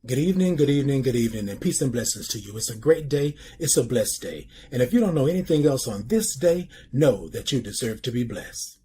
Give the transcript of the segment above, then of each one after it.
Good evening, good evening, good evening, and peace and blessings to you. It's a great day. It's a blessed day. And if you don't know anything else on this day, know that you deserve to be blessed.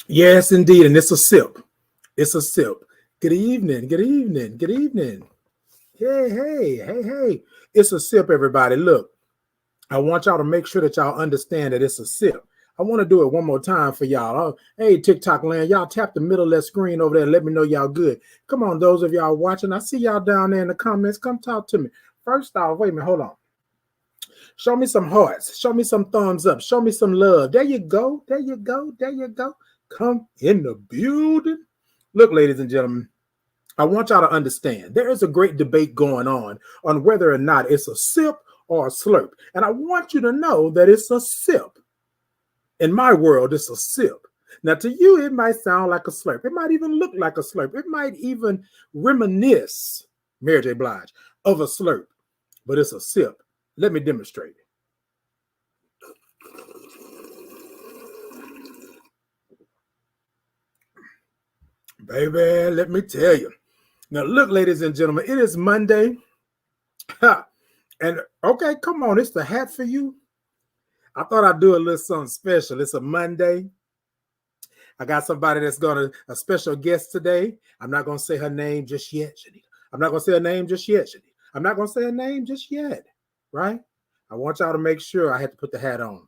Yes, indeed. And it's a sip. It's a sip. Good evening, good evening, good evening. Hey. It's a sip, everybody. Look, I want y'all to make sure that y'all understand that it's a sip. I want to do it one more time for y'all. Hey, TikTok land, y'all tap the middle of that screen over there and let me know y'all good. Come on, those of y'all watching. I see y'all down there in the comments. Come talk to me. First off, wait a minute, hold on. Show me some hearts. Show me some thumbs up. Show me some love. There you go. There you go. There you go. Come in the building. Look, ladies and gentlemen, I want y'all to understand there is a great debate going on whether or not it's a sip or a slurp. And I want you to know that it's a sip. In my world, it's a sip. Now, to you, it might sound like a slurp. It might even look like a slurp. It might even reminisce, Mary J. Blige, of a slurp. But it's a sip. Let me demonstrate it. Baby, let me tell you. Now, look, ladies and gentlemen, it is Monday. And, okay, come on. It's the hat for you. I thought I'd do a little something special. It's a Monday. I got somebody that's a special guest today. I'm not going to say her name just yet, Shanita. I'm not going to say her name just yet, Shanita. I'm not going to say her name just yet, right? I want y'all to make sure I had to put the hat on.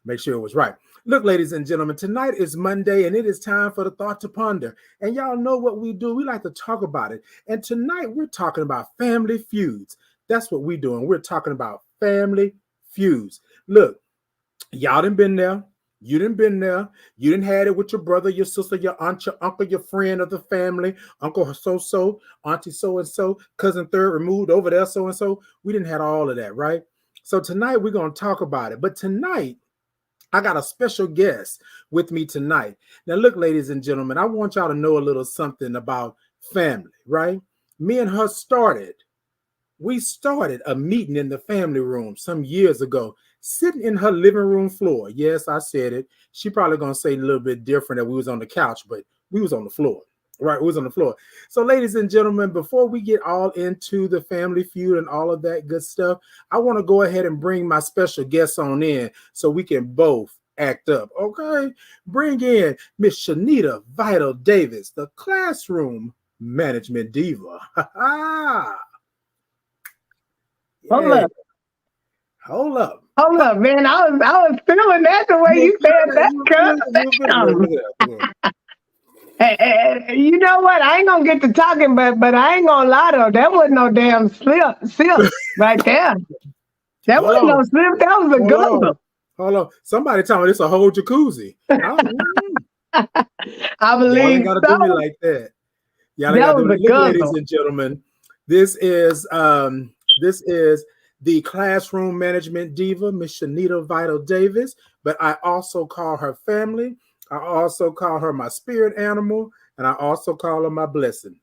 Make sure it was right. Look, ladies and gentlemen, tonight is Monday, and it is time for the Thought to Ponder. And y'all know what we do. We like to talk about it. And tonight, we're talking about family feuds. That's what we're doing. We're talking about family feuds. Look, y'all done been there. You done been there. You done had it with your brother, your sister, your aunt, your uncle, your friend of the family, uncle so-so, auntie so-and-so, cousin third removed over there so-and-so. We didn't have all of that, right? So tonight, we're going to talk about it. But tonight, I got a special guest with me tonight. Now, look, ladies and gentlemen, I want y'all to know a little something about family, right? Me and her we started a meeting in the family room some years ago, sitting in her living room floor. Yes, I said it. She probably going to say a little bit different that we was on the couch, but we was on the floor. Right, we was on the floor. So, ladies and gentlemen, before we get all into the family feud and all of that good stuff, I want to go ahead and bring my special guest on in so we can both act up. Okay, bring in Miss Shanita Vital Davis, the classroom management diva. Yeah. Hold up. Hold up, man. I was feeling that the way you said that. Hey, you know what? I ain't gonna get to talking, but I ain't gonna lie though. That wasn't no damn sip right there. That wasn't no sip. That was a guzzle. Hold on. Somebody tell me this a whole jacuzzi. I believe y'all gotta do me like that. Y'all gotta do me. Look, ladies and gentlemen, this is the classroom management diva, Miss Shanita Vital Davis, but I also call her family. I also call her my spirit animal, and I also call her my blessing.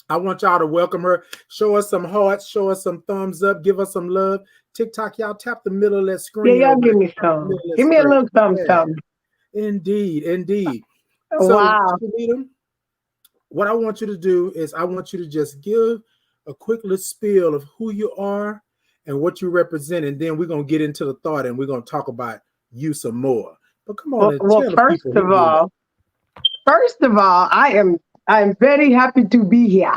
I want y'all to welcome her. Show us some hearts, show us some thumbs up, give us some love. TikTok, y'all tap the middle of that screen. Yeah, y'all give me some. Give me a little something. Indeed. Wow. So, Shanita, what I want you to do is I want you to just give a quick little spiel of who you are and what you represent, and then we're gonna get into the thought and we're gonna talk about you some more. But come on and Well, tell the people who you are. first of all, I'm very happy to be here.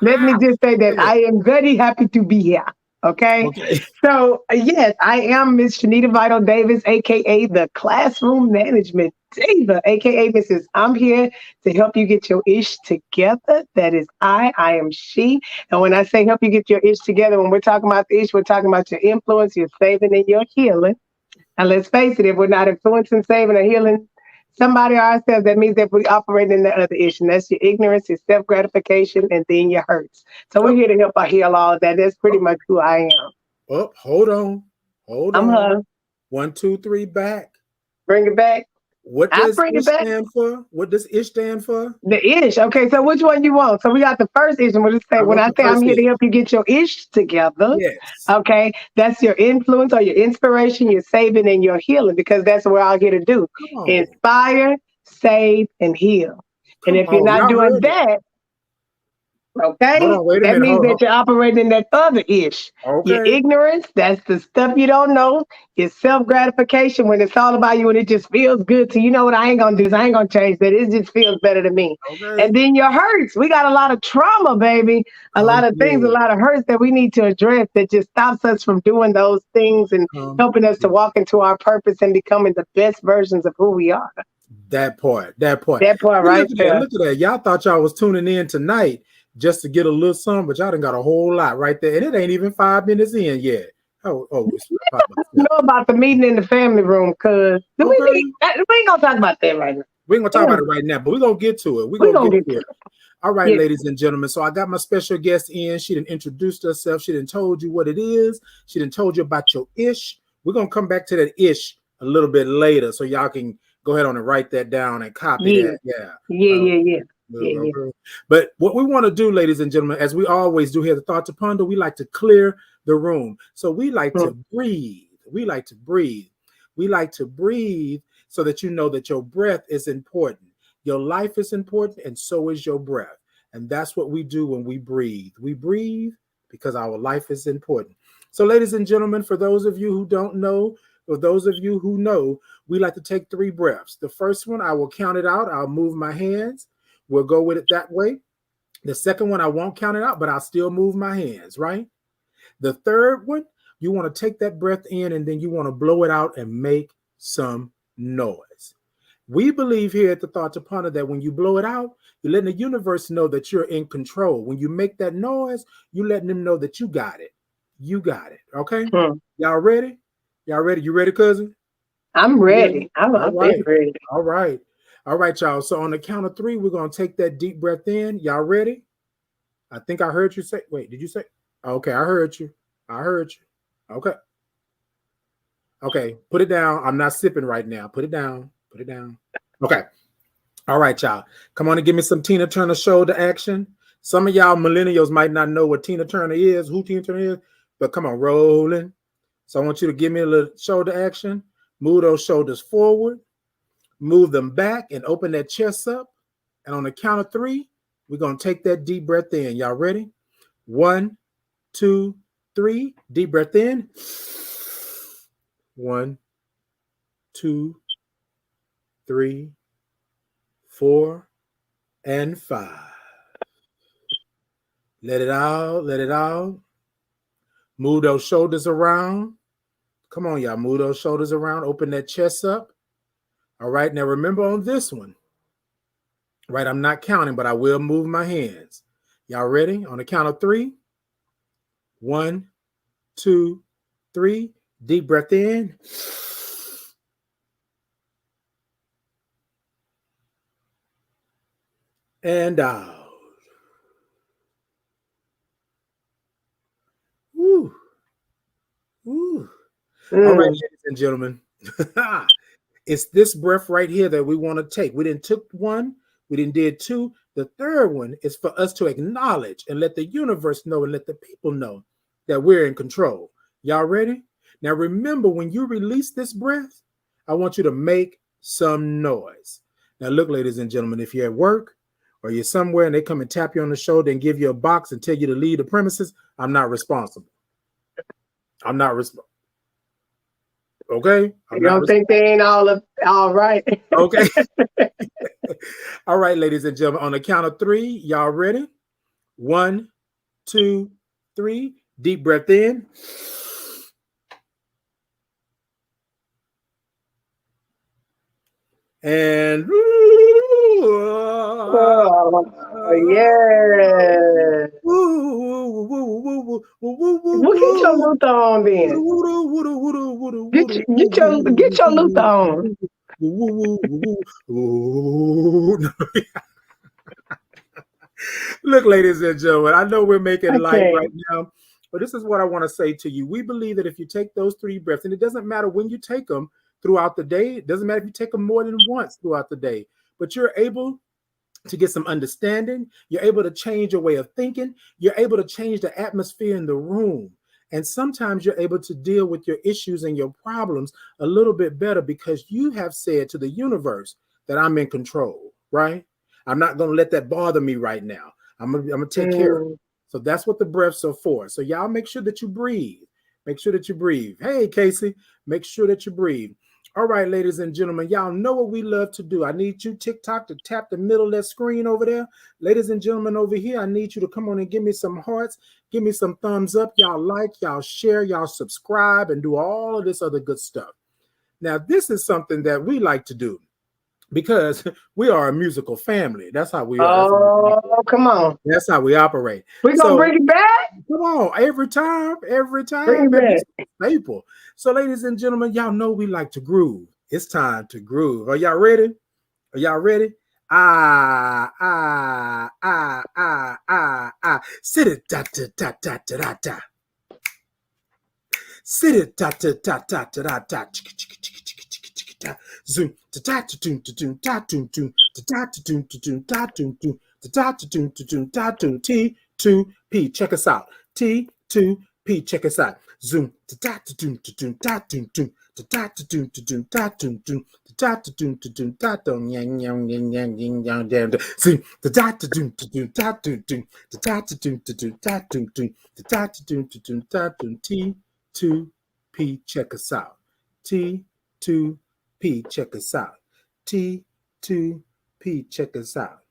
Let me just say that I am very happy to be here. Okay. Okay. So, yes, I am Miss Shanita Vital Davis, AKA the Classroom Management Diva, AKA Mrs. I'm here to help you get your ish together. That is I am she. And when I say help you get your ish together, when we're talking about the ish, we're talking about your influence, your saving, and your healing. And let's face it, if we're not influencing, saving, or healing somebody or ourselves, that means that we operate in the other issue. And that's your ignorance, your self gratification, and then your hurts. So we're here to help heal all of that. That's pretty much who I am. Oh, hold on. Hold I'm on. her. 1, 2, 3, back. Bring it back. What I does bring ish it back. stand for? What does ish stand for? The ish. Okay, so which one you want? So we got the first ish, and we'll just say when I say I'm here to help you get your ish together. Yes. Okay, that's your influence or your inspiration, your saving, and your healing, because that's what we're all here to do: inspire, save, and heal. And if you're not doing that, okay, hold on, wait a that minute. means that you're operating in that other ish. Okay. Your ignorance, that's the stuff you don't know. Your self gratification, when it's all about you and it just feels good to you. Know what? I ain't gonna do this. I ain't gonna change that. It just feels better to me. Okay. And then your hurts. We got a lot of trauma, baby. A lot of things, a lot of hurts that we need to address that just stops us from doing those things and helping us to walk into our purpose and becoming the best versions of who we are. That part right there. Look at that. Y'all thought y'all was tuning in tonight just to get a little something, but y'all done got a whole lot right there. And it ain't even 5 minutes in yet. You know about the meeting in the family room, because we ain't gonna talk about that right now. We ain't gonna talk about it right now, but we're gonna get to it. We're gonna get to it. All right, ladies and gentlemen. So I got my special guest in. She done introduced herself. She done told you what it is. She done told you about your ish. We're gonna come back to that ish a little bit later, so y'all can go ahead on and write that down and copy that. Yeah. But what we want to do, ladies and gentlemen, as we always do here, the Thought to Ponder, we like to clear the room. So we like to breathe. We like to breathe. We like to breathe so that you know that your breath is important. Your life is important, and so is your breath. And that's what we do when we breathe. We breathe because our life is important. So, ladies and gentlemen, for those of you who don't know, or those of you who know, we like to take 3 breaths. The first one, I will count it out. I'll move my hands. We'll go with it that way. The second one, I won't count it out, but I'll still move my hands, right? The third one, you want to take that breath in and then you want to blow it out and make some noise. We believe here at the Thought to Ponder that when you blow it out, you're letting the universe know that you're in control. When you make that noise, you're letting them know that you got it. You got it. Okay? Y'all ready? Y'all ready? You ready, cousin? I'm ready. I'm ready. All right. All right, y'all. So on the count of 3, we're going to take that deep breath in. Y'all ready? I think I heard you say, wait, did you say? Okay, I heard you. I heard you. Okay. Okay, put it down. I'm not sipping right now. Put it down. Put it down. Okay. All right, y'all. Come on and give me some Tina Turner shoulder action. Some of y'all millennials might not know what Tina Turner is, who Tina Turner is, but come on, rolling. So I want you to give me a little shoulder action. Move those shoulders forward. Move them back and open that chest up. And on the count of 3, we're going to take that deep breath in. Y'all ready? 1, 2, 3. Deep breath in. 1, 2, 3, 4, and 5. Let it out. Let it out. Move those shoulders around. Come on, y'all. Move those shoulders around. Open that chest up. All right. Now, remember on this one, right, I'm not counting, but I will move my hands. Y'all ready? On the count of 3. 1, 2, 3. Deep breath in. And out. Woo. Woo. All right, ladies and gentlemen. It's this breath right here that we want to take. We didn't took 1. We didn't did 2. The third one is for us to acknowledge and let the universe know and let the people know that we're in control. Y'all ready? Now, remember, when you release this breath, I want you to make some noise. Now, look, ladies and gentlemen, if you're at work or you're somewhere and they come and tap you on the shoulder and give you a box and tell you to leave the premises, I'm not responsible. I'm not responsible. Okay? You don't think they ain't all right? Okay. All right, ladies and gentlemen, on the count of 3, y'all ready? 1, 2, 3. Deep breath in. And yeah. Well, get your Luther on then. Get your Luther on. Look, ladies and gentlemen, I know we're making light right now, but this is what I want to say to you. We believe that if you take those 3 breaths, and it doesn't matter when you take them throughout the day, it doesn't matter if you take them more than once throughout the day, but you're able to get some understanding. You're able to change your way of thinking. You're able to change the atmosphere in the room. And sometimes you're able to deal with your issues and your problems a little bit better because you have said to the universe that I'm in control, right? I'm not going to let that bother me right now. I'm going to take care of it. So that's what the breaths are for. So y'all make sure that you breathe. Make sure that you breathe. Hey, Casey, make sure that you breathe. All right, ladies and gentlemen, y'all know what we love to do. I need you, TikTok, to tap the middle of that screen over there. Ladies and gentlemen over here, I need you to come on and give me some hearts. Give me some thumbs up. Y'all like, y'all share, y'all subscribe, and do all of this other good stuff. Now, this is something that we like to do because we are a musical family. That's how we are. Oh, come on. That's how we operate. We're going to bring it back? Come on. Every time. Bring it back. Staple. So, ladies and gentlemen, y'all know we like to groove. It's time to groove. Are y'all ready? Are y'all ready? Sit it, da da da da da da. Sit it, da da da da da da. Zoom, da da da da da da da da da da. T2P. Check us out. T2P. Check us out. Zoom, da da da da da da. T2P, check us out. T2P, check us out. T2P, check us out.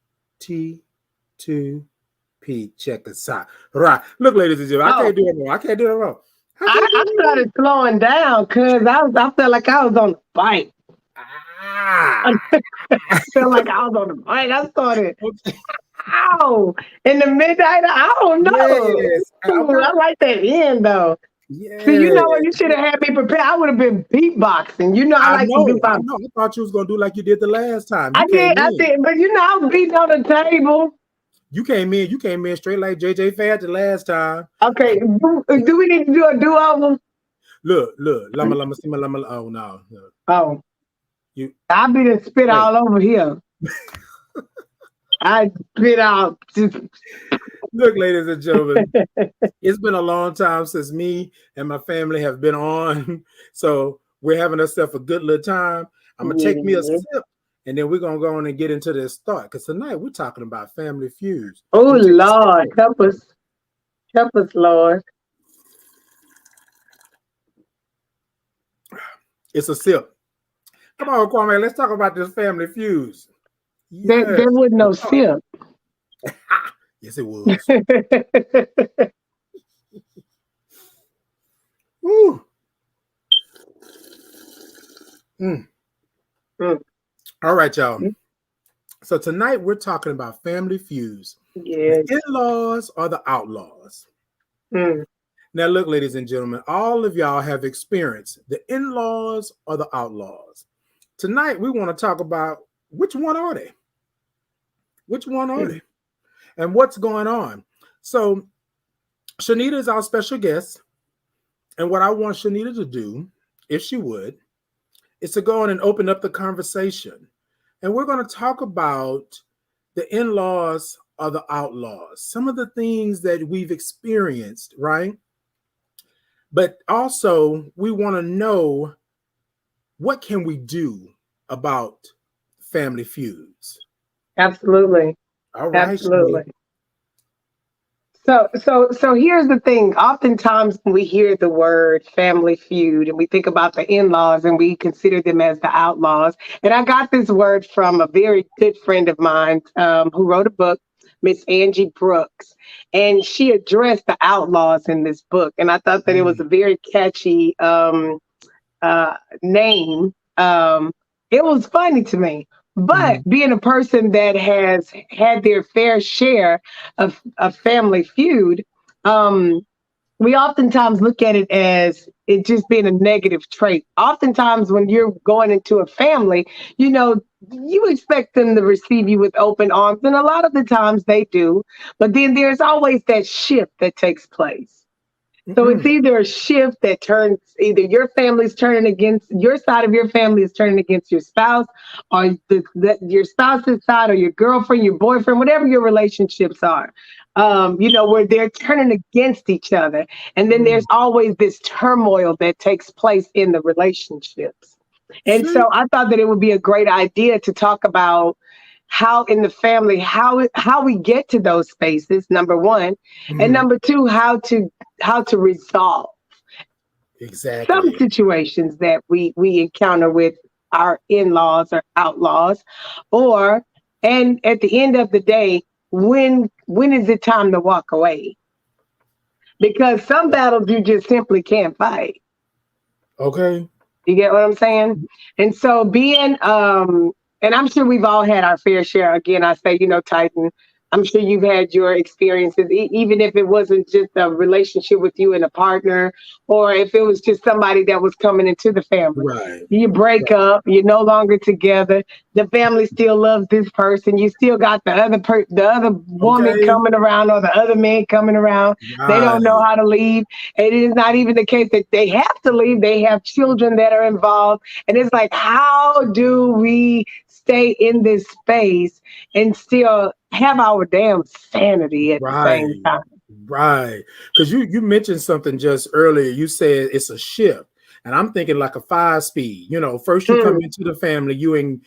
T2P, check us out. Right. Look, ladies and gentlemen, I can't do it wrong. I can't do it wrong. I started slowing down because I felt like I was on the bike. I felt like I was on the bike. I started, ow, in the midnight. I don't know. Yes. I like that end though. Yeah. See, you know what? You should have had me prepared. I would have been beatboxing. You know, I like to do my. I thought you was gonna do like you did the last time. I did, but you know, I was beating on the table. You came in straight like JJ Fad the last time. Okay, do we need to do a do-over? Look, lama, sima, lama. Oh no. Oh, I'll be the spit all over here. I spit out. Look, ladies and gentlemen, it's been a long time since me and my family have been on, so we're having ourselves a good little time. I'm gonna take me a sip. And then we're going to go on and get into this thought. Because tonight we're talking about family feuds. Oh, Lord. Help us. Help us, Lord. It's a sip. Come on, Kwame. Let's talk about this family feuds. Yes. There was no sip. Yes, it was. Woo. All right, y'all. So tonight we're talking about family feuds. Yes. The in-laws or the outlaws. Now, look, ladies and gentlemen, all of y'all have experienced the in-laws or the outlaws. Tonight we want to talk about which one are they? Which one are they? And what's going on? So Shanita is our special guest. And what I want Shanita to do, if she would, is to go on and open up the conversation. And we're going to talk about the in-laws or the outlaws, some of the things that we've experienced, right? But also we want to know, what can we do about family feuds. Absolutely. All right, Shanita. Absolutely. So here's the thing. Oftentimes when we hear the word family feud and we think about the in-laws and we consider them as the outlaws. And I got this word from a very good friend of mine who wrote a book, Miss Angie Brooks, and she addressed the outlaws in this book. And I thought that it was Mm, a very catchy name. It was funny to me. But mhm, being a person that has had their fair share of family feud, um, we oftentimes look at it as it just being a negative trait. Oftentimes, when you're going into a family, you know, you expect them to receive you with open arms, and a lot of the times they do. But then there's always that shift that takes place. So it's mm-mm. either a shift that turns either your family's turning against your side of your family is turning against your spouse, or your spouse's side, or your girlfriend, your boyfriend, whatever your relationships are. Where they're turning against each other. And then Mm. there's always this turmoil that takes place in the relationships. And See? so I thought that it would be a great idea to talk about how in the family, how we get to those spaces, number one, and Mhm. number two, how to resolve some Exactly. situations that we encounter with our in-laws or outlaws, or and at the end of the day, when is it time to walk away? Because some battles you just simply can't fight. Okay. You get what I'm saying? And so and I'm sure we've all had our fair share. Again, I say, Titan, I'm sure you've had your experiences, even if it wasn't just a relationship with you and a partner, or if it was just somebody that was coming into the family. Right. You break Right. up, you're no longer together. The family still loves this person. You still got the other woman Okay. coming around, or the other man coming around. They don't know Right. how to leave. It is not even the case that they have to leave. They have children that are involved. And it's like, how do we stay in this space and still have our damn sanity at the same Right. time? Right. Because you mentioned something just earlier. You said it's a shift. And I'm thinking like a 5 speed. First you come Mm, into the family, you in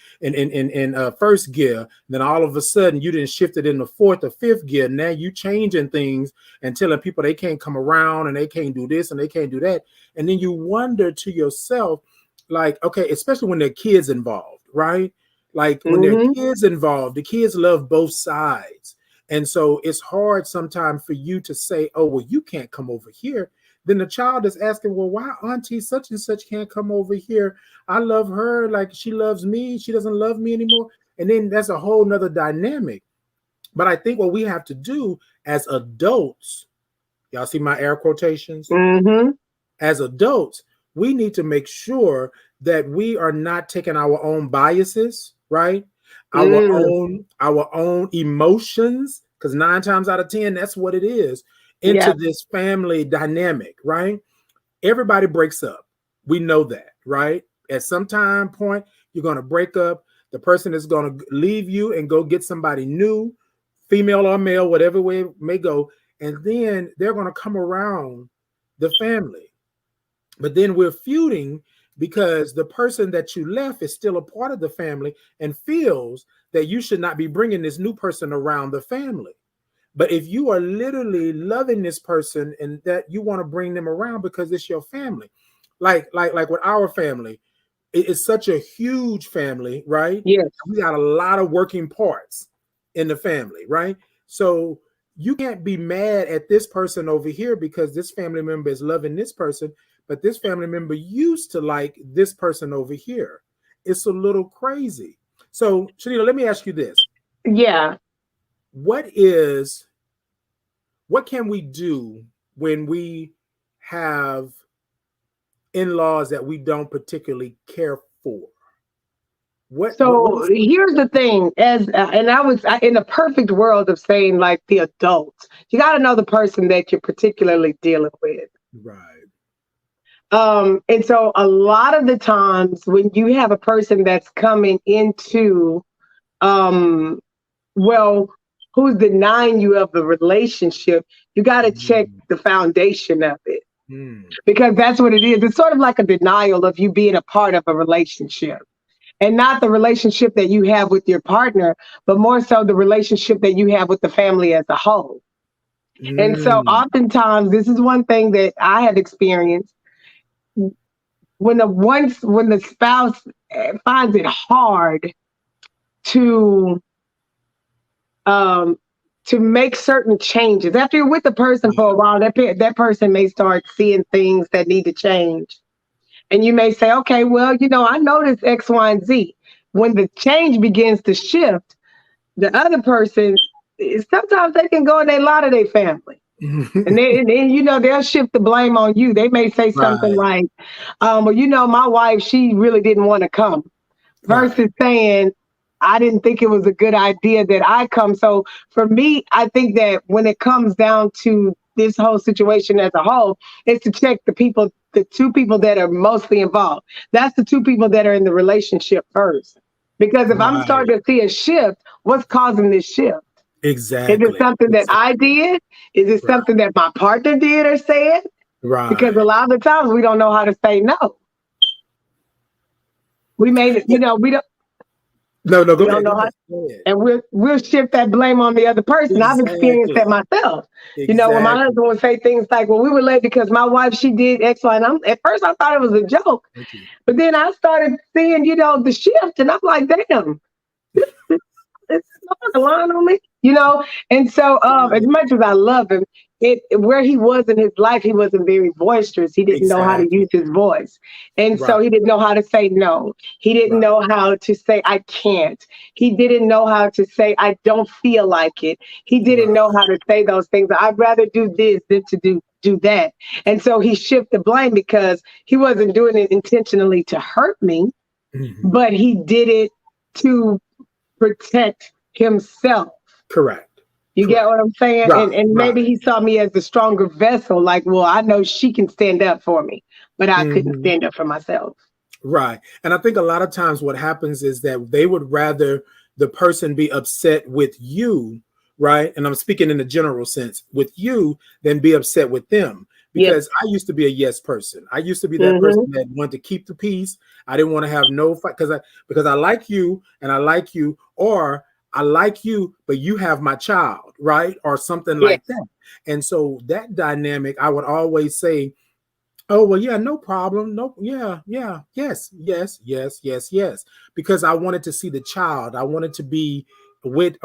first gear, then all of a sudden you didn't shift it in the fourth or fifth gear. Now you changing things and telling people they can't come around and they can't do this and they can't do that. And then you wonder to yourself, like, okay, especially when there are kids involved, right? Like when there are mm-hmm. kids involved, the kids love both sides. And so it's hard sometimes for you to say, oh, well, you can't come over here. Then the child is asking, well, why auntie such and such can't come over here? I love her like she loves me. She doesn't love me anymore. And then that's a whole nother dynamic. But I think what we have to do as adults, y'all see my air quotations? Mm-hmm. As adults, we need to make sure that we are not taking our own biases, right? Mm. Our own emotions, because 9 times out of 10, that's what it is, into Yeah. this family dynamic, right? Everybody breaks up. We know that, right? At some time point, you're going to break up. The person is going to leave you and go get somebody new, female or male, whatever way it may go. And then they're going to come around the family. But then we're feuding because the person that you left is still a part of the family and feels that you should not be bringing this new person around the family. But if you are literally loving this person and that you want to bring them around because it's your family, like with our family, it's such a huge family, right? Yes. We got a lot of working parts in the family, right? So you can't be mad at this person over here because this family member is loving this person, but this family member used to like this person over here. It's a little crazy. So, Shanita, let me ask you this. Yeah. What is what can we do when we have in-laws that we don't particularly care for? What So is here's the thing, and in the perfect world of saying like the adults, you got to know the person that you're particularly dealing with. right? And so a lot of the times when you have a person that's coming into, um, well, who's denying you of the relationship, you got to check Mm, the foundation of it, mm, because that's what it is. It's sort of like a denial of you being a part of a relationship. and not the relationship that you have with your partner, but more so the relationship that you have with the family as a whole. And so Mm. oftentimes this is one thing that I have experienced when the spouse finds it hard to um to make certain changes. After you're with the person for a while, that person may start seeing things that need to change. And you may say, okay, well, I noticed X, Y, and Z. When the change begins to shift, the other person, sometimes they can go and they lie to their family. And then, they'll shift the blame on you. They may say something Right. like, well, my wife, she really didn't want to come, Right. versus saying, I didn't think it was a good idea that I come. So for me, I think that when it comes down to this whole situation as a whole, is to check the two people that are mostly involved. That's the two people that are in the relationship first. Because if I'm Right. starting to see a shift, what's causing this shift? Is it Exactly. something that I did? Is it Right. something that my partner did or said? Because a Right. lot of the times we don't know how to say no. We may, we don't. No, no, We go don't ahead. Go know how, ahead. Go ahead. and we'll shift that blame on the other person. I've experienced that Exactly. myself. When my Exactly. husband would say things like, "Well, we were late because my wife she did X, Y," and at first I thought it was a joke, Thank you. but then I started seeing, the shift, and I'm like, "Damn, it's not a line on me." And so, as Right. much as I love him, where he was in his life, he wasn't very boisterous. He didn't know how to Exactly. use his voice, and Right. so he didn't know how to say no. He didn't Right. know how to say I can't. He didn't know how to say I don't feel like it. He didn't Right. know how to say those things. I'd rather do this than to do that. And so he shifted the blame because he wasn't doing it intentionally to hurt me, Mhm. but he did it to protect himself. Correct. You get Correct. what I'm saying? Right. And maybe Right. he saw me as the stronger vessel, like, well, I know she can stand up for me, but I couldn't Mhm. stand up for myself. Right. And I think a lot of times what happens is that they would rather the person be upset with you, right? And I'm speaking in the general sense with you than be upset with them. Yes. Because I used to be a yes person. I used to be that person Mm-hmm. that wanted to keep the peace. I didn't want to have no fight because I like you and I like you, or I like you, but you have my child, right? Or something Yes. like that. And so that dynamic, I would always say, oh, well, yeah, no problem. No, yeah, yeah, yes, yes, yes, yes, yes. Because I wanted to see the child. I wanted to be with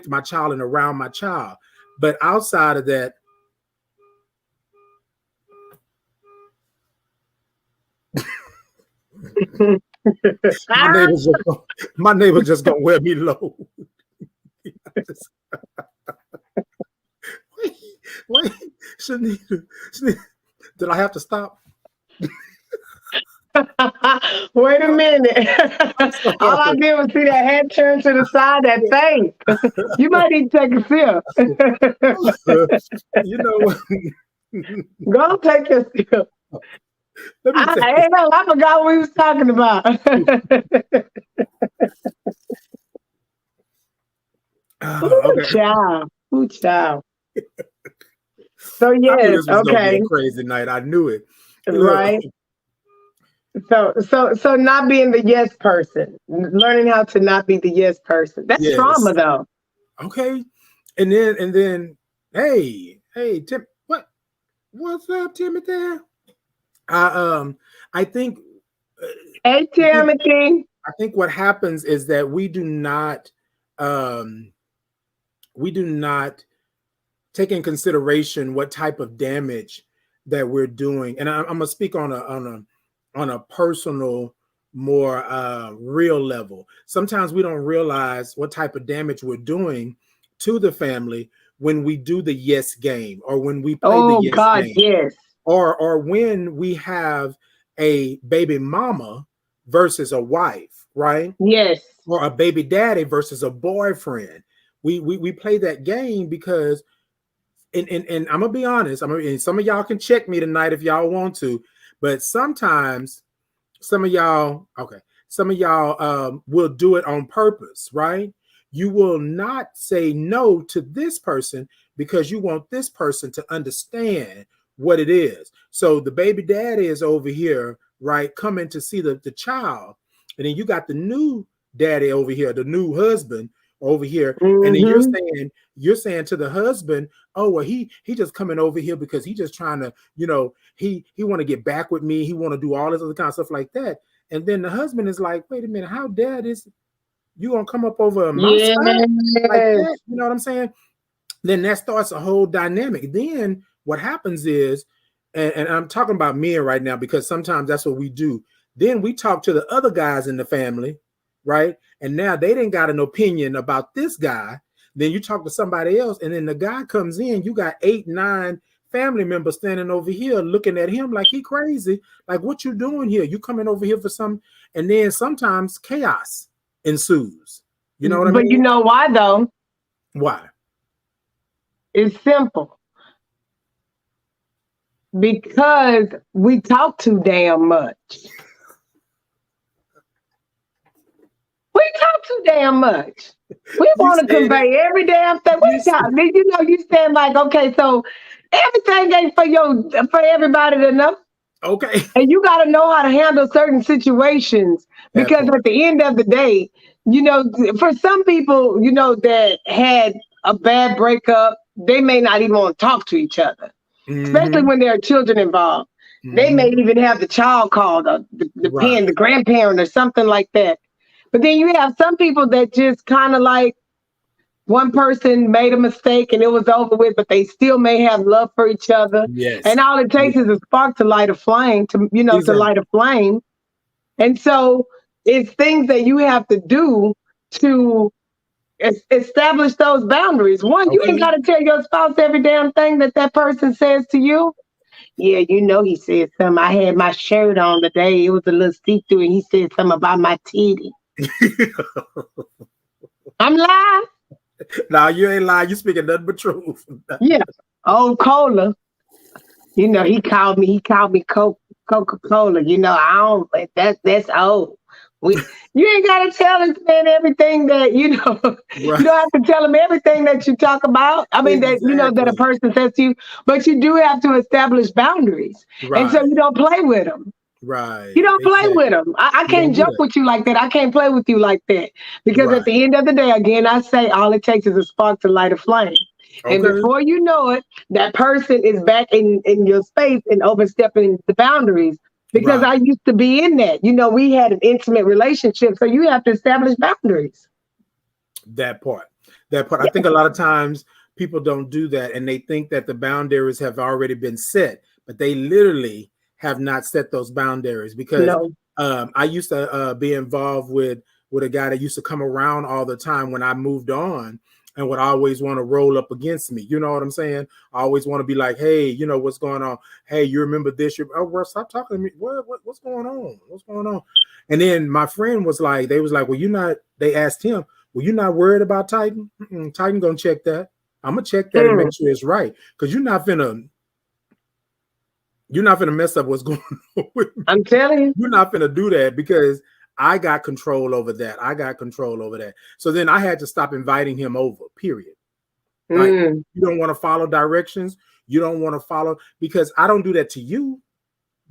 my child and around my child. But outside of that, my Ah, neighbor's just my neighbor's just gonna wear me low. wait, wait, Shanita, did I have to stop? wait a minute. I'm All I sorry. did was see that head turn to the side, that thing. You might need to take a sip. You know what? Go take a sip. Let me take this. I know, I forgot what we was talking about. Ooh, Okay. child. Ooh, child. So I knew yes, this was gonna be a okay, crazy night. I knew it. Look, right. So not being the yes person, learning how to not be the yes person. That's trauma yes. though. Okay. And then, hey, Tim, what's up, Timothy? I I think uh, Hey I think Timothy. I think what happens is that um we do not take in consideration what type of damage that we're doing. And I'm gonna speak on a personal, more real level. Sometimes we don't realize what type of damage we're doing to the family when we do the yes game, or when we play the Oh yes God, game, yes. or when we have a baby mama versus a wife, right? Yes. Or a baby daddy versus a boyfriend. We play that game because and I'm gonna be honest. And some of y'all can check me tonight if y'all want to, but sometimes some of y'all, okay, some of y'all will do it on purpose, right? You will not say no to this person because you want this person to understand what it is. So the baby daddy is over here, right, coming to see the child, and then you got the new daddy over here, the new husband over here, and then you're saying to the husband, oh well, he just coming over here because he just trying to, he want to get back with me, he want to do all this other kind of stuff like that. And then the husband is like, wait a minute, how dad is you gonna come up over my side like that? You know what I'm saying? Then that starts a whole dynamic. Then what happens is, and I'm talking about men right now because sometimes that's what we do. Then we talk to the other guys in the family, right? And now they didn't got an opinion about this guy. Then you talk to somebody else, and then the guy comes in. You got 8, 9 family members standing over here looking at him like he crazy. Like, what you doing here? You coming over here for some? And then sometimes chaos ensues. You know what I mean? But you know why though? Why? It's simple. Because we talk too damn much. We talk too damn much. We want to convey every damn thing. You stand like, okay, so everything ain't for everybody to know. Okay. And you got to know how to handle certain situations because at the end of the day, for some people, that had a bad breakup, they may not even want to talk to each other, especially when there are children involved. They may even have the child called the grandparent or something like that. But then you have some people that just kind of like one person made a mistake and it was over with, but they still may have love for each other. Yes. And all it takes is a spark to light a flame, to light a flame. And so it's things that you have to do to establish those boundaries. One, you ain't got to tell your spouse every damn thing that person says to you. Yeah, he said something. I had my shirt on today. It was a little see-through, and he said something about my titty. I'm lying. No, you ain't lying. You speaking nothing but truth. Yeah. Old Cola. He called me Coca-Cola. I don't, that's old. You ain't got to tell this man everything that, you don't have to tell him everything that you talk about. I mean, that a person says to you, but you do have to establish boundaries. Right. And so you don't play with them. Right. You don't play with them. I can't joke with you like that. I can't play with you like that. Because at the end of the day, again, I say all it takes is a spark to light a flame. Okay. And before you know it, that person is back in your space and overstepping the boundaries. Because I used to be in that. We had an intimate relationship. So you have to establish boundaries. That part. Yeah. I think a lot of times people don't do that. And they think that the boundaries have already been set. But they literally have not set those boundaries. Because I used to be involved with a guy that used to come around all the time when I moved on. And would always want to roll up against me. You know what I'm saying? I always want to be like, hey, what's going on? Hey, you remember this? Well, stop talking to me. What's going on? What's going on? And then my friend was like, they asked him, well, you're not worried about Titan? Titan gonna check that. I'm gonna check that and make sure it's right. Because you're not finna mess up what's going on with me. I'm telling you. You're not finna do that because I got control over that. So then I had to stop inviting him over, period. Like, you don't want to follow directions. You don't want to follow, because I don't do that to you.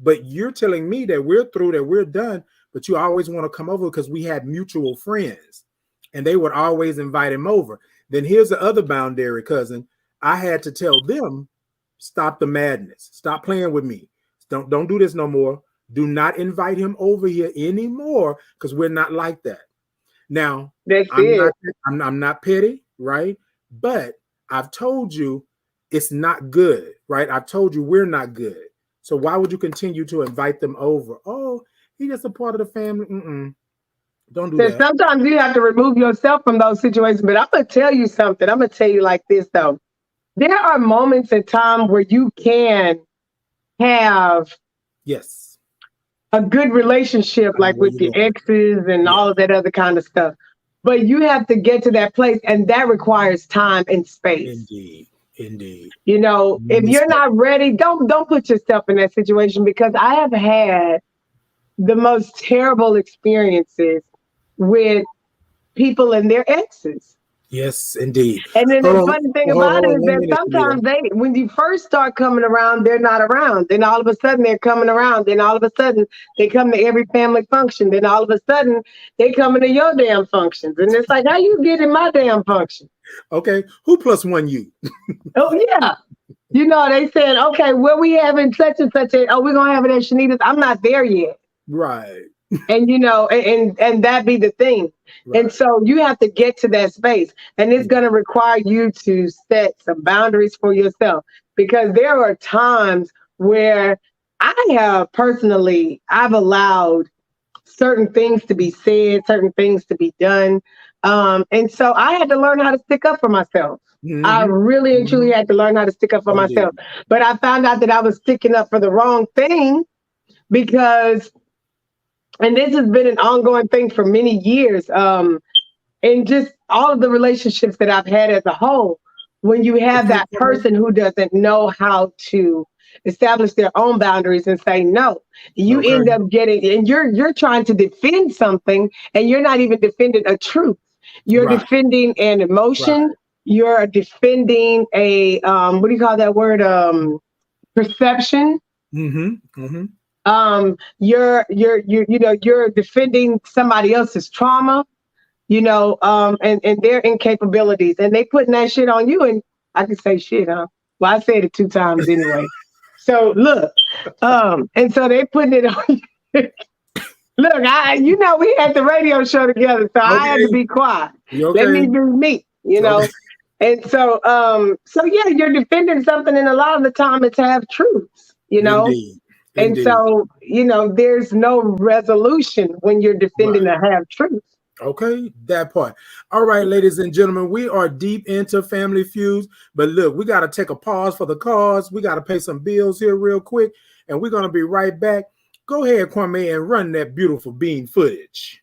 But you're telling me that we're through, that we're done. But you always want to come over because we had mutual friends. And they would always invite him over. Then here's the other boundary, cousin. I had to tell them, stop the madness. Stop playing with me. Don't do this no more. Do not invite him over here anymore because we're not like that. Now, I'm not petty, right? But I've told you it's not good, right? I've told you we're not good. So why would you continue to invite them over? Oh, he's just a part of the family. Don't do that. Sometimes you have to remove yourself from those situations. But I'm going to tell you something. I'm going to tell you like this, though. There are moments in time where you can have a good relationship, like with your exes and all of that other kind of stuff. But you have to get to that place, and that requires time and space. Indeed. If you're not ready, don't put yourself in that situation, because I have had the most terrible experiences with people and their exes. Yes, indeed. And then Hold the on, funny thing hold about it on is 1 that minute, Shanita. sometimes when you first start coming around, they're not around. Then all of a sudden they're coming around. Then all of a sudden they come to every family function. Then all of a sudden they coming to your damn functions. And it's like, how you get in my damn function? Okay, who plus one you? Oh yeah. You know, they said, okay, where we having such and such a, oh, we're gonna have it at Shanita's. I'm not there yet. Right, And you know, and that be the thing. And right. so you have to get to that space. And it's gonna require you to set some boundaries for yourself. Because there are times where I have personally I've allowed certain things to be said, certain things to be done. And so I had to learn how to stick up for myself. I Mm-hmm. really and Mm-hmm. truly had to learn how to stick up for Indeed. myself. But I found out that I was sticking up for the wrong thing because, and this has been an ongoing thing for many years, and just all of the relationships that I've had as a whole, when you have Okay, that come on. person who doesn't know how to establish their own boundaries and say no, you Okay, end up getting, and you're trying to defend something, and you're not even defending a truth. You're right, defending an emotion. right. You're defending a what do you call that word? Perception. Mm-hmm. Mm-hmm. You're defending somebody else's trauma, and their incapabilities, and they putting that shit on you. And I can say shit, huh? Well, I said it 2 times anyway. So look, and so they putting it on you. Look, we had the radio show together, so I had to Okay, be quiet. you Let me okay? do me, Okay, And so yeah, you're defending something, and a lot of the time it's half truths. indeed, And indeed. so, there's no resolution when you're defending Right. a half truth. Okay, that part. All right, ladies and gentlemen, we are deep into family feuds, but look, we got to take a pause for the cause. We got to pay some bills here real quick, and we're going to be right back. Go ahead, Kwame, and run that beautiful bean footage.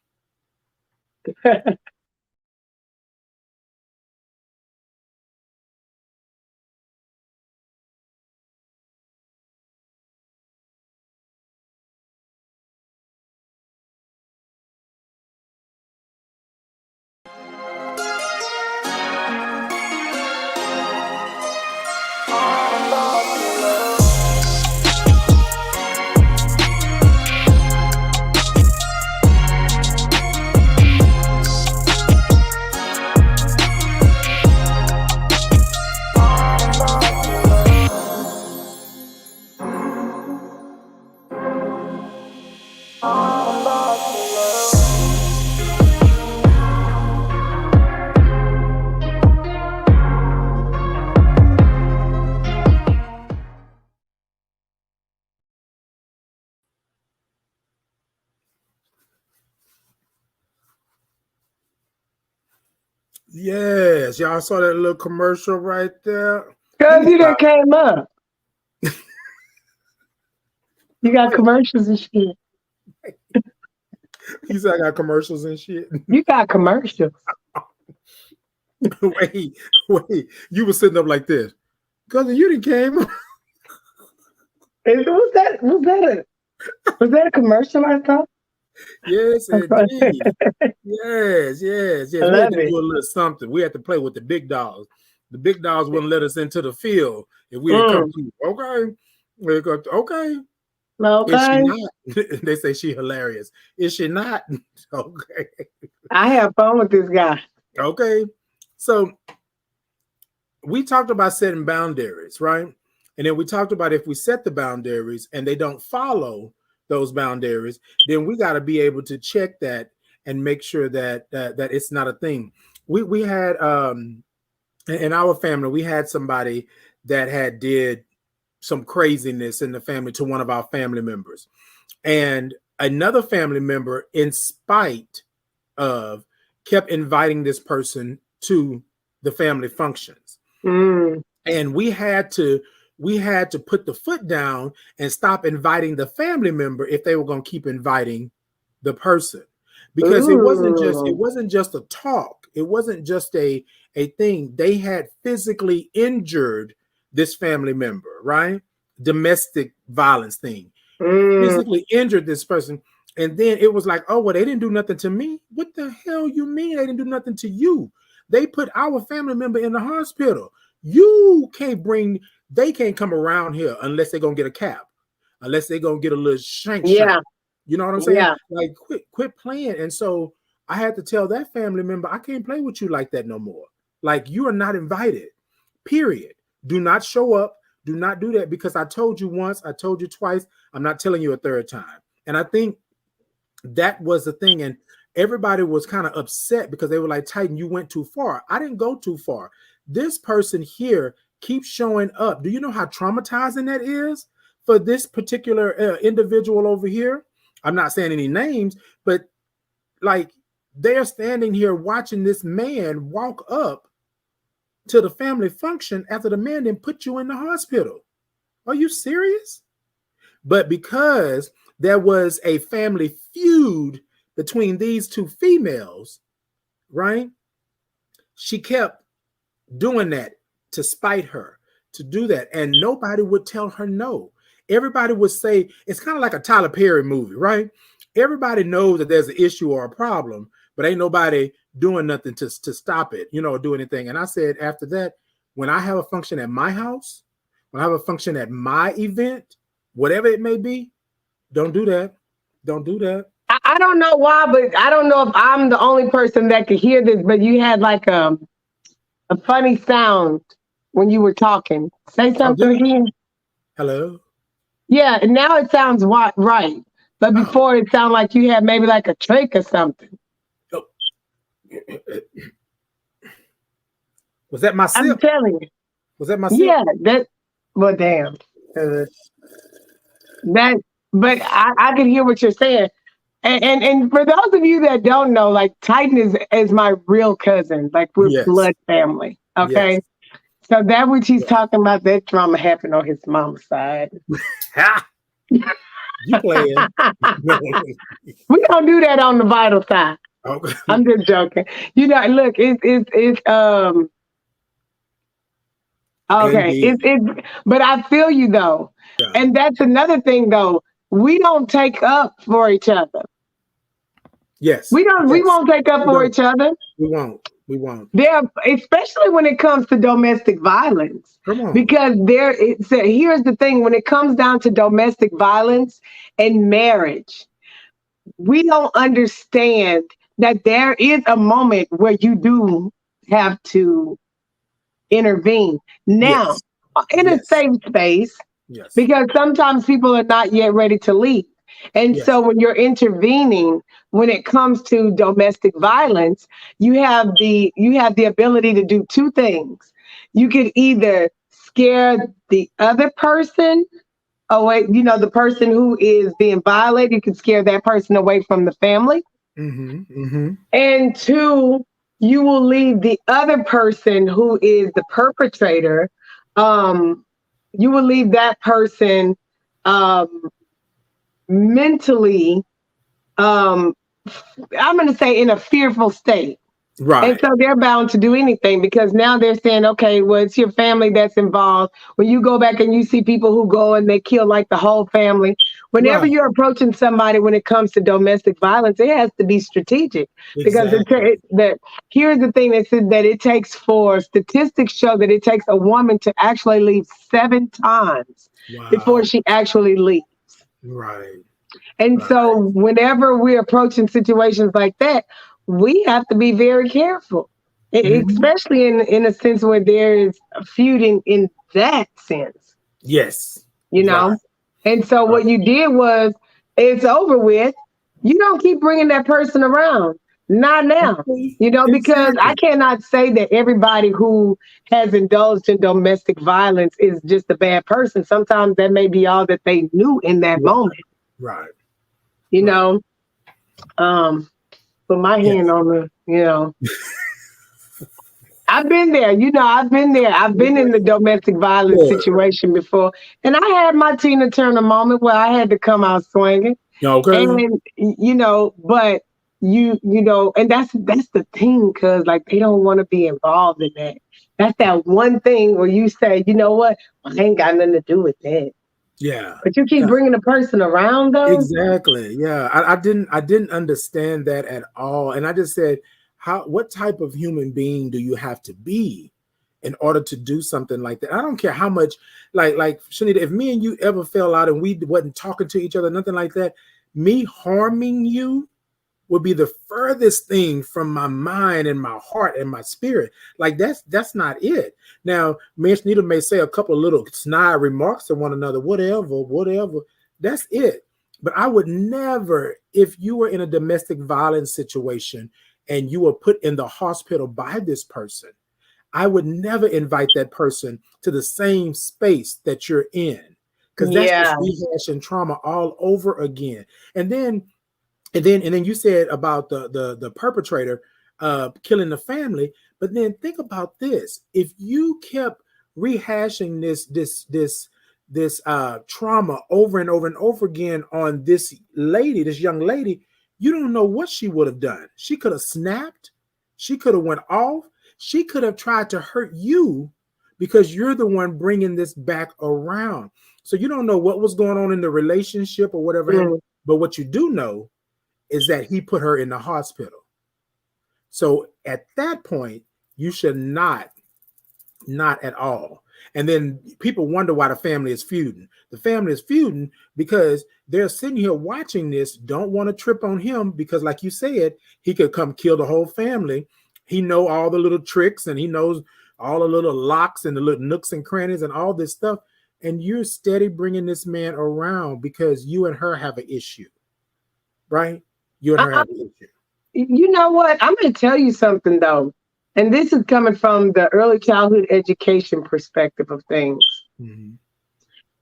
Yes, y'all saw that little commercial right there. Let Because me you done stop. came up. You got commercials and shit. You said I got commercials and shit. You got commercials. wait. You were sitting up like this. Cousin, you didn't came. Was that a commercial I thought? Yes, I indeed. Yes. We had love to it. do a little something. We had to play with the big dogs. The big dogs wouldn't let us into the field if we didn't come Mm, to. Okay. We go, okay. Is she okay. not? They say she hilarious. Is she not? Okay. I have fun with this guy. Okay. So we talked about setting boundaries, right? And then we talked about if we set the boundaries and they don't follow those boundaries, then we got to be able to check that and make sure that it's not a thing. We had in our family, we had somebody that had did some craziness in the family to one of our family members. And another family member, in spite of, kept inviting this person to the family functions. Mm. And we had to put the foot down and stop inviting the family member if they were going to keep inviting the person, because Ooh. it wasn't just a talk, it wasn't just a thing. They had physically injured this family member, right? Domestic violence thing, Mm. physically injured this person. And then it was like, oh, well, they didn't do nothing to me. What the hell you mean they didn't do nothing to you? They put our family member in the hospital. They can't come around here unless they're gonna get a cap, unless they're gonna get a little shank. Yeah. You know what I'm saying? Yeah. Like, quit playing. And so I had to tell that family member, I can't play with you like that no more. Like, you are not invited. Period. Do not show up. Do not do that, because I told you once, I told you twice. I'm not telling you a third time. And I think that was the thing. And everybody was kind of upset because they were like, Titan, you went too far. I didn't go too far. This person here keeps showing up. Do you know how traumatizing that is for this particular individual over here? I'm not saying any names, but like, they're standing here watching this man walk up to the family function after the man didn't put you in the hospital. Are you serious? But because there was a family feud between these two females, right? She kept doing that to spite her, to do that. And nobody would tell her no. Everybody would say, it's kind of like a Tyler Perry movie, right? Everybody knows that there's an issue or a problem, but ain't nobody doing nothing to stop it, do anything. And I said, after that, when I have a function at my house, when I have a function at my event, whatever it may be, don't do that. Don't do that. I don't know why, but I don't know if I'm the only person that could hear this, but you had like a funny sound when you were talking. Say something again. Hello? Yeah, and now it sounds right. But before it sounded like you had maybe like a trach or something. Oh. Was that my sip? I'm telling you. Was that my sip? Yeah, well, damn. But I can hear what you're saying. And for those of you that don't know, like, Titan is my real cousin. Like, we're blood family. Okay. Yes. So that which he's talking about, that drama happened on his mom's side. You playing. We don't do that on the vital side. Okay. I'm just joking. Look, it's okay. But I feel you though. Yeah. And that's another thing though. We don't take up for each other. Yes. We won't take up for each other. We won't. There, especially when it comes to domestic violence. Come on. Because here's the thing, when it comes down to domestic violence and marriage, we don't understand that there is a moment where you do have to intervene. Now, in a safe space, because sometimes people are not yet ready to leave. And so when you're intervening, when it comes to domestic violence, you have the ability to do two things. You could either scare the other person away, the person who is being violated, you can scare that person away from the family. Mm-hmm, mm-hmm. And two, you will leave the other person who is the perpetrator, you will leave that person mentally, I'm going to say, in a fearful state. Right. And so they're bound to do anything, because now they're saying, okay, well, it's your family that's involved. When you go back and you see people who go and they kill like the whole family, whenever you're approaching somebody when it comes to domestic violence, it has to be strategic. Exactly. Because here's the thing, that said that it takes, for statistics show that it takes a woman to actually leave 7 times before she actually leaves. Right. And so whenever we're approaching situations like that, we have to be very careful, especially in a sense where there is feuding in that sense. Yes. And so what you did was, it's over with. You don't keep bringing that person around. Not now, because I cannot say that everybody who has indulged in domestic violence is just a bad person. Sometimes that may be all that they knew in that moment. Right. Put my hand on the, I've been there, I've been there. I've been in the domestic violence situation before. And I had my Tina Turner moment where I had to come out swinging. Okay. And, but and that's the thing, because like, they don't want to be involved in that. That's that one thing where you say, you know what? I ain't got nothing to do with that. Yeah. But you keep bringing a person around though. Exactly. Yeah. I didn't understand that at all. And I just said, what type of human being do you have to be in order to do something like that? I don't care how much, like Shanita, if me and you ever fell out and we wasn't talking to each other, nothing like that, me harming you would be the furthest thing from my mind and my heart and my spirit. Like that's not it. Now, me and Shanita may say a couple of little snide remarks to one another, whatever. That's it. But I would never, if you were in a domestic violence situation and you were put in the hospital by this person, I would never invite that person to the same space that you're in, because that's just rehashing trauma all over again. And then you said about the perpetrator killing the family, but then think about this: if you kept rehashing this trauma over and over and over again on this young lady, you don't know what she would have done. She could have snapped. She could have went off. She could have tried to hurt you because you're the one bringing this back around. So you don't know what was going on in the relationship or whatever. But what you do know is that he put her in the hospital. So at that point, you should not at all. And then people wonder why the family is feuding. The family is feuding because they're sitting here watching this, don't want to trip on him because, like you said, he could come kill the whole family. He know all the little tricks and he knows all the little locks and the little nooks and crannies and all this stuff. And you're steady bringing this man around because you and her have an issue, right? You and her have an issue. You know what? I'm going to tell you something, though. And this is coming from the early childhood education perspective of things. Mm-hmm.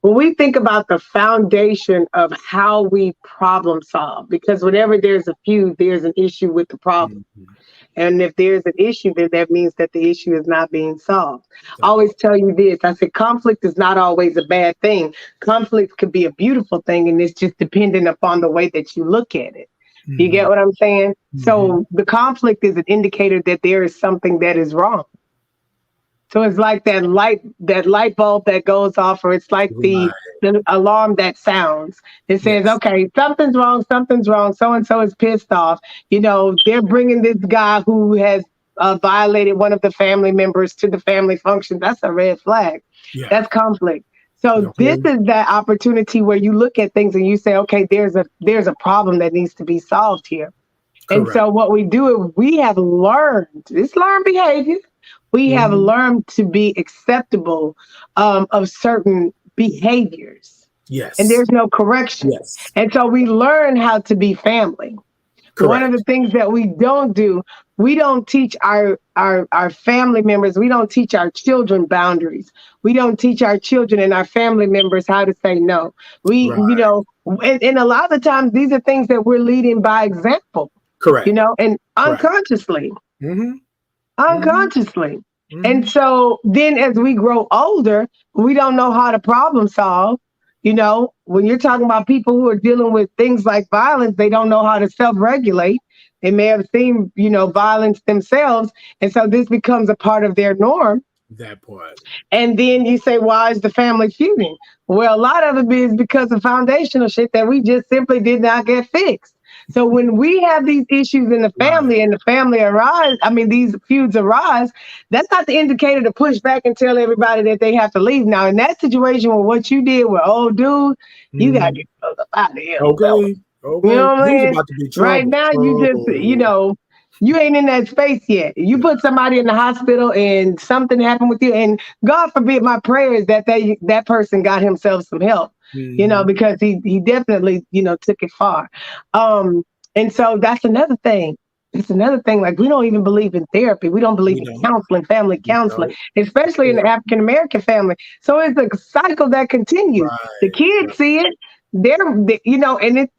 When we think about the foundation of how we problem solve, because whenever there's a feud, there's an issue with the problem. Mm-hmm. And if there's an issue, then that means that the issue is not being solved. I always tell you this. I said, conflict is not always a bad thing. Conflict could be a beautiful thing, and it's just dependent upon the way that you look at it. Mm-hmm. You get what I'm saying? Mm-hmm. So the conflict is an indicator that there is something that is wrong. So it's like that light bulb that goes off, or it's like the alarm that sounds. It says, okay, something's wrong, so-and-so is pissed off. You know, they're bringing this guy who has violated one of the family members to the family function. That's a red flag. Yeah. That's conflict. So this is that opportunity where you look at things and you say, okay, there's a problem that needs to be solved here. Correct. And so what we do is we have learned, it's learned behavior. We have learned to be acceptable of certain behaviors. Yes. And there's no correction. Yes. And so we learn how to be family. Correct. One of the things that we don't do, we don't teach our family members, we don't teach our children boundaries. We don't teach our children and our family members how to say no. You know, and a lot of the times these are things that we're leading by example. Correct. You know, and unconsciously. Mm-hmm. Unconsciously. Mm-hmm. And so then as we grow older, we don't know how to problem solve. You know, when you're talking about people who are dealing with things like violence, they don't know how to self-regulate. They may have seen, you know, violence themselves. And so this becomes a part of their norm. That part. And then you say, why is the family feuding? Well, a lot of it is because of foundational shit that we just simply did not get fixed. So when we have these issues in the family and the family these feuds arise, that's not the indicator to push back and tell everybody that they have to leave. Now, in that situation where what you did with old dude, you got to get out of here. Okay. You know what I mean? Right now, you just, you know, you ain't in that space yet. You put somebody in the hospital and something happened with you, and God forbid, my prayer is that that person got himself some help. You know, because he definitely, you know, took it far. And so that's another thing. It's another thing. Like, we don't even believe in therapy. We don't believe in counseling, family counseling, especially in the African-American family. So it's a cycle that continues. Right. The kids see it. You know, and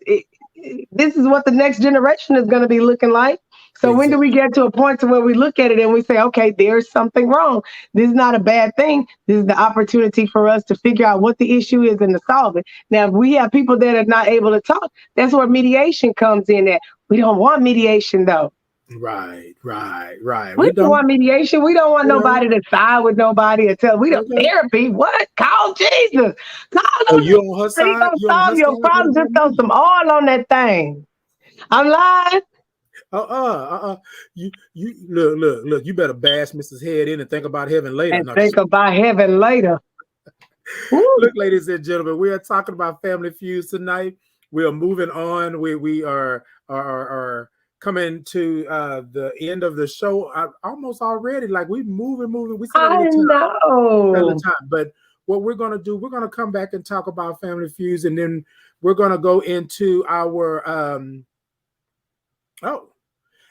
this is what the next generation is going to be looking like. So when do we get to a point to where we look at it and we say, okay, there's something wrong. This is not a bad thing. This is the opportunity for us to figure out what the issue is and to solve it. Now, if we have people that are not able to talk, that's where mediation comes in at. We don't want mediation, though. Right. We don't want mediation. We don't want nobody to side with nobody until we don't therapy. What? Call Jesus. Call him. You on her side? He's going to solve your problem. Just throw some oil on that thing. I'm lying. You look. You better bash Mrs. Head in and think about heaven later. And No, think about heaven later. look, ladies and gentlemen, we are talking about family feuds tonight. We are moving on. We are coming to the end of the show almost already. Like we moving. We still got a I little time. know. But what we're gonna do, we're gonna come back and talk about family feuds, and then we're gonna go into our oh,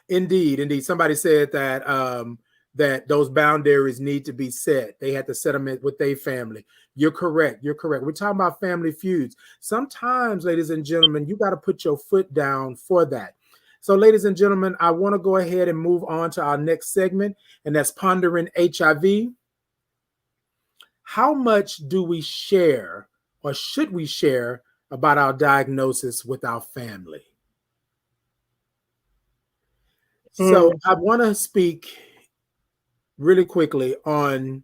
indeed. Somebody said that that those boundaries need to be set. They had to set them with their family. You're correct. We're talking about family feuds. Sometimes, ladies and gentlemen, you got to put your foot down for that. So, ladies and gentlemen, I want to go ahead and move on to our next segment, and that's Pondering HIV. How much do we share, or should we share, about our diagnosis with our family? So I want to speak really quickly on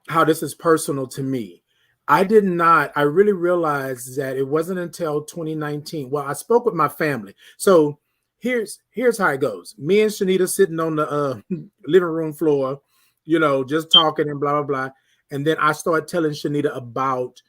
how this is personal to me. I really realized that it wasn't until 2019. Well, I spoke with my family. So here's how it goes. Me and Shanita sitting on the living room floor, just talking and blah, blah, blah. And then I started telling Shanita about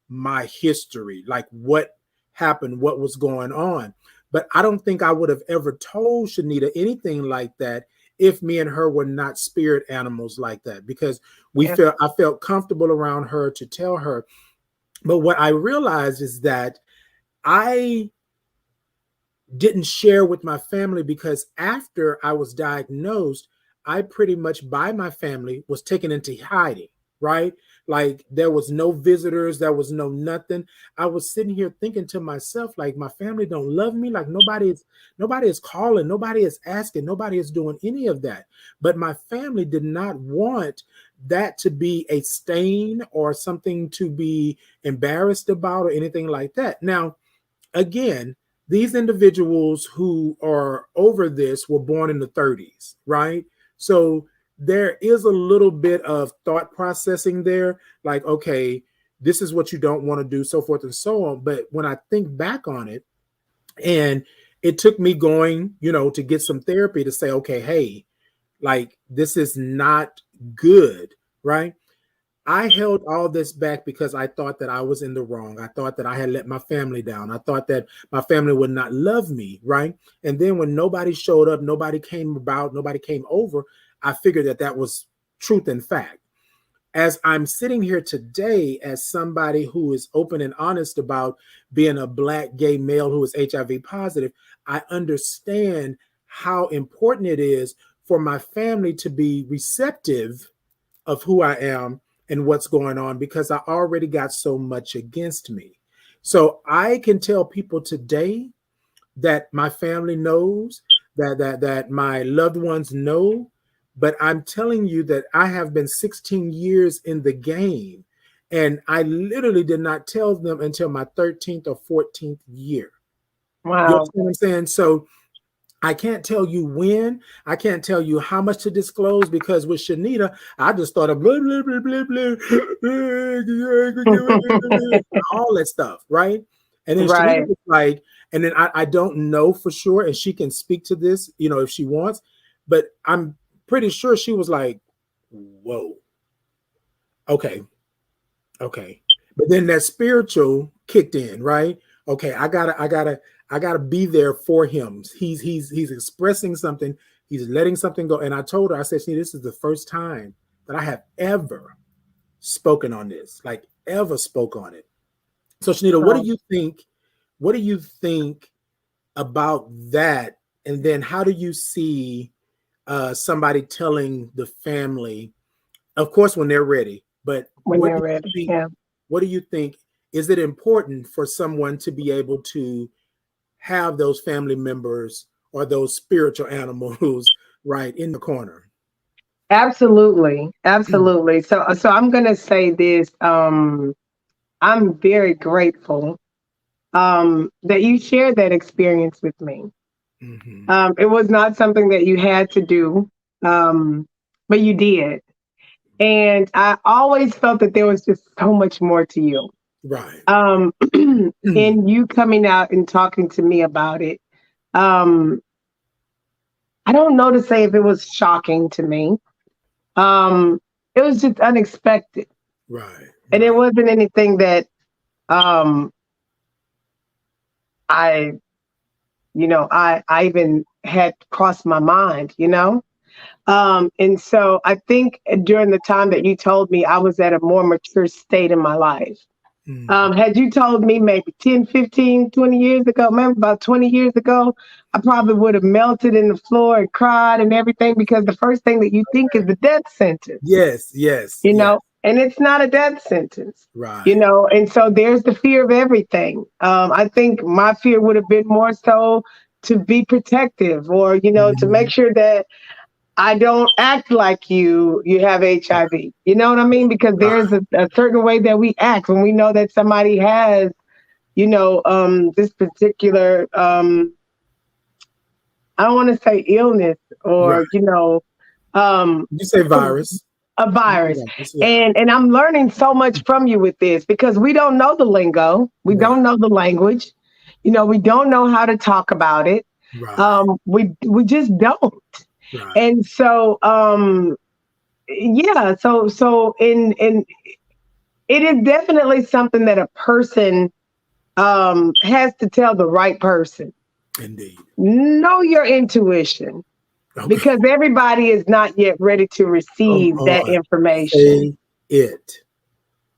my history, like what happened, what was going on. But I don't think I would have ever told Shanita anything like that if me and her were not spirit animals like that, because I felt comfortable around her to tell her. But what I realized is that I didn't share with my family because after I was diagnosed, I pretty much by my family was taken into hiding, right? Like there was no visitors, there was no nothing. I was sitting here thinking to myself, like my family don't love me, like nobody is calling, nobody is asking, nobody is doing any of that. But my family did not want that to be a stain or something to be embarrassed about or anything like that. Now, again, these individuals who are over this were born in the 30s, right? So there is a little bit of thought processing there, like, okay, this is what you don't want to do, so forth and so on. But when I think back on it, and it took me going, to get some therapy to say, okay, hey, like this is not good, right? I held all this back because I thought that I was in the wrong. I thought that I had let my family down. I thought that my family would not love me, right? And then when nobody showed up, nobody came over, I figured that was truth and fact. As I'm sitting here today as somebody who is open and honest about being a Black gay male who is HIV positive, I understand how important it is for my family to be receptive of who I am and what's going on, because I already got so much against me. So I can tell people today that my family knows, that my loved ones know, but I'm telling you that I have been 16 years in the game, and I literally did not tell them until my 13th or 14th year. Wow. You know what I'm saying? So I can't tell you when, I can't tell you how much to disclose, because with Shanita, I just thought of blah, blah, blah, blah, blah, all that stuff, right? And then Shanita was like, and then I don't know for sure, and she can speak to this, if she wants, but I'm pretty sure she was like, whoa, okay. But then that spiritual kicked in, right? Okay, I gotta be there for him. He's expressing something, he's letting something go. And I told her, I said, this is the first time that I have ever spoken on this, like ever spoke on it. So Shanita, what do you think? What do you think about that? And then how do you see somebody telling the family, of course, when they're ready, but when they're ready, what do you think? Is it important for someone to be able to have those family members or those spiritual animals right in the corner? Absolutely. So I'm going to say this. I'm very grateful that you shared that experience with me. Mm-hmm. It was not something that you had to do, but you did. And I always felt that there was just so much more to you. Right. And you coming out and talking to me about it, I don't know to say if it was shocking to me. Um, it was just unexpected. Right. And it Right. wasn't anything that um I, I even had crossed my mind, And so I think during the time that you told me, I was at a more mature state in my life. Mhm. Had you told me maybe 10, 15, 20 years ago, remember about 20 years ago, I probably would have melted in the floor and cried and everything because the first thing that you think is the death sentence, Yes. Yes. Yes. and it's not a death sentence, Right. and so there's the fear of everything. I think my fear would have been more so to be protective or, to make Mhm. sure that I don't act like you have HIV. You know what I mean? Because Right. there's a certain way that we act when we know that somebody has, this particular, I don't want to say illness Right. or, You say virus. a You say virus. virus. Yeah. And I'm learning so much from you with this because we don't know the lingo. We Right. don't know the language. We don't know how to talk about it. Right. We just don't. Right. And so yeah, so in it is definitely something that a person has to tell the right person. Indeed. Know your intuition Okay. because everybody is not yet ready to Come receive that on. information. Say it.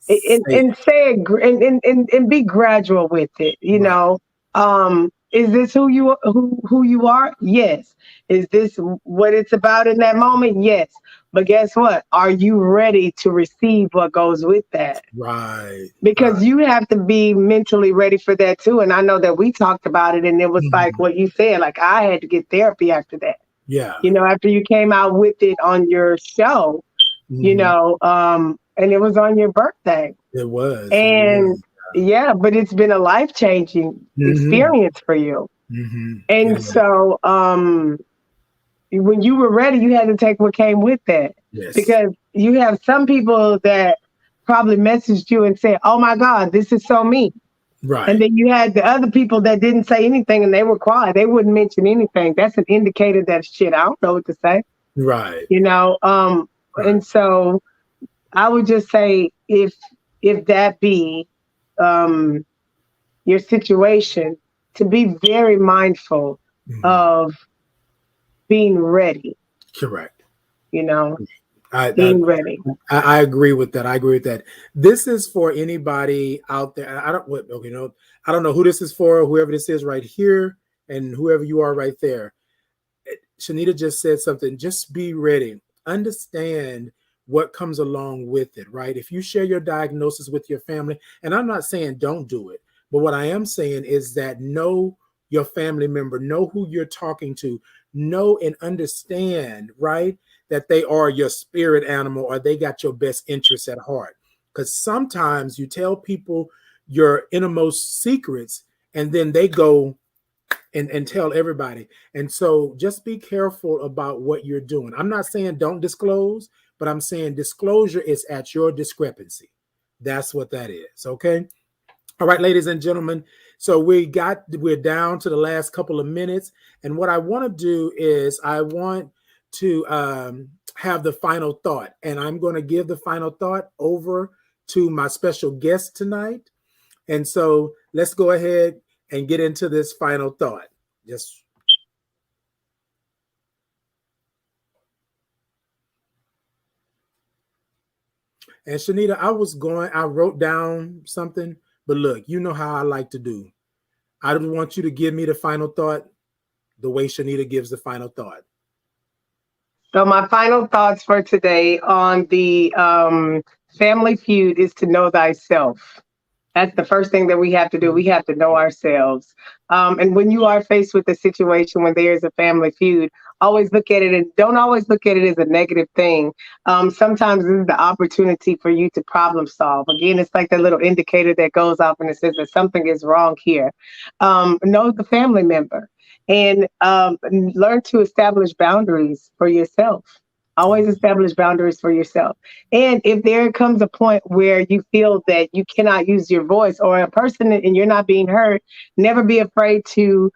and, Say it. and say it and be gradual with it. Right. Is this who you are? Yes. Is this what it's about in that moment? Yes. But guess what? Are you ready to receive what goes with that? Right. Because Right. you have to be mentally ready for that too. And I know that we talked about it, and it was like Mhm. what you said. Like I had to get therapy after that. Yeah. After you came out with it on your show, Hmm. and it was on your birthday. It was. It And was. yeah, but it's been a life changing Hmm. experience for you. Hmm. And so when you were ready, you had to take what came with that Yes. because you have some people that probably messaged you and said, "Oh my God, this is so me." And Right. then you had the other people that didn't say anything and they were quiet. They wouldn't mention anything. That's an indicator that shit, I don't know what to say, Right. you know? Right. And so I would just say if that be um your situation, to be very mindful Hmm. of being ready, Correct. you know, I, I being ready. I agree with that. I agree with that. This is for anybody out there. I don't what okay, I don't know who this is for, whoever this is right here, and whoever you are right there. Shanita just said something. Just be ready. Understand what comes along with it, right? If you share your diagnosis with your family, and I'm not saying don't do it, but what I am saying is that know your family member, know who you're talking to, know and understand, right? That they are your spirit animal or they got your best interests at heart. Because sometimes you tell people your innermost secrets and then they go and tell everybody. And so just be careful about what you're doing. I'm not saying don't disclose, but I'm saying disclosure is at your discrepancy. That's what that is. Okay. All right, ladies and gentlemen. So we're down to the last couple of minutes. And what I want to do is I want to have the final thought. And I'm going to give the final thought over to my special guest tonight. And so let's go ahead and get into this final thought. Just and Shanita, I wrote down something, but look, you know how I like to do. I don't want you to give me the final thought the way Shanita gives the final thought. So my final thoughts for today on the family feud is to know thyself. That's the first thing that we have to do. We have to know ourselves. And when you are faced with a situation when there is a family feud, always look at it and don't always look at it as a negative thing. Sometimes this is the opportunity for you to problem solve. Again, it's like that little indicator that goes off and it says that something is wrong here. Know the family member and learn to establish boundaries for yourself. Always establish boundaries for yourself. And if there comes a point where you feel that you cannot use your voice or a person and you're not being heard, never be afraid to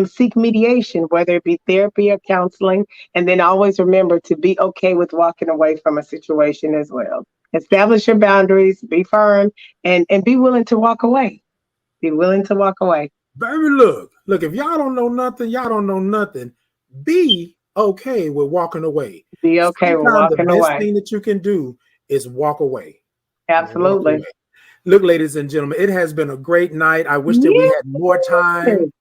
seek mediation, whether it be therapy or counseling. And then always remember to be okay with walking away from a situation as well. Establish your boundaries, be firm, and be willing to walk away. Be willing to walk away. Baby, look, if y'all don't know nothing, y'all don't know nothing. Be okay with walking away. Be okay with Sometimes walking the best away. thing that you can do is walk away. Absolutely. Walk away. Look, ladies and gentlemen, it has been a great night. I wish that we had more time.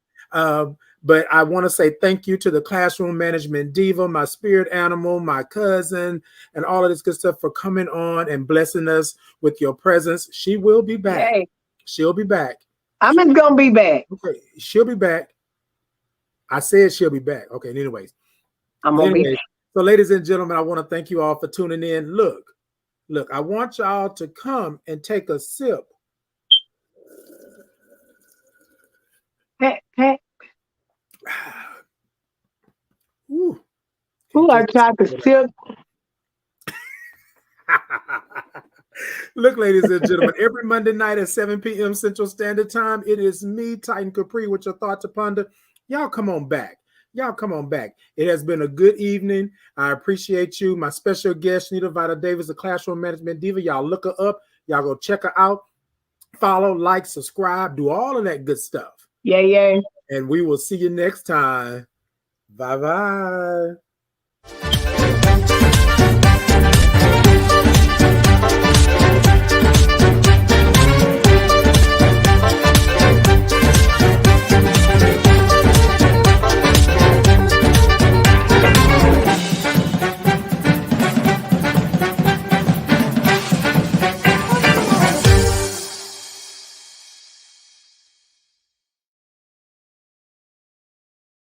But I want to say thank you to the Classroom Management Diva, my spirit animal, my cousin, and all of this good stuff for coming on and blessing us with your presence. She will be back. Yay. She'll be back. I'm just going to be back. Okay, she'll be back. I said she'll be back. Okay, anyways. I'm going to be back. So, ladies and gentlemen, I want to thank you all for tuning in. Look, I want y'all to come and take a sip. Hey. Ooh, I tried to sip. Look, ladies and gentlemen, every Monday night at 7 p.m. Central Standard Time, it is me, Titan Capri, with your thought to ponder. Y'all come on back. It has been a good evening. I appreciate you. My special guest, Shanita Davis, the Classroom Management Diva. Y'all look her up. Y'all go check her out. Follow, like, subscribe, do all of that good stuff. Yeah. And we will see you next time. Bye-bye.